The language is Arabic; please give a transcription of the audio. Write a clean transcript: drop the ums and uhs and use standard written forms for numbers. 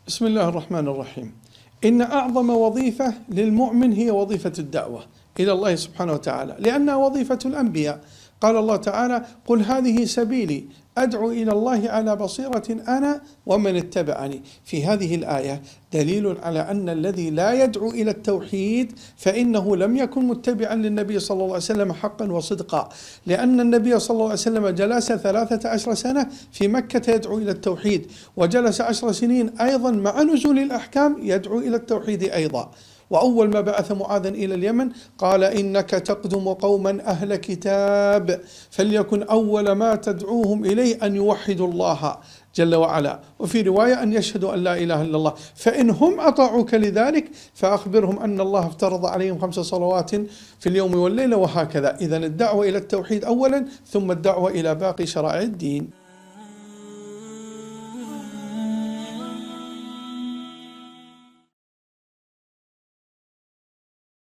بسم الله الرحمن الرحيم. إن أعظم وظيفة للمؤمن هي وظيفة الدعوة إلى الله سبحانه وتعالى، لأنها وظيفة الأنبياء. قال الله تعالى: قل هذه سبيلي أدعو إلى الله على بصيرة أنا ومن اتبعني. في هذه الآية دليل على أن الذي لا يدعو إلى التوحيد فإنه لم يكن متبعا للنبي صلى الله عليه وسلم حقا وصدقا، لأن النبي صلى الله عليه وسلم جلس 13 سنة في مكة يدعو إلى التوحيد، وجلس 10 سنين أيضا مع نزول الأحكام يدعو إلى التوحيد أيضا. وأول ما بعث معاذا إلى اليمن قال: إنك تقدم قوما أهل كتاب فليكن أول ما تدعوهم إليه أن يوحدوا الله جل وعلا، وفي رواية أن يشهدوا أن لا إله إلا الله، فإن هم أطاعوك لذلك فأخبرهم أن الله افترض عليهم 5 صلوات في اليوم والليلة، وهكذا. إذن الدعوة إلى التوحيد أولا، ثم الدعوة إلى باقي شرائع الدين.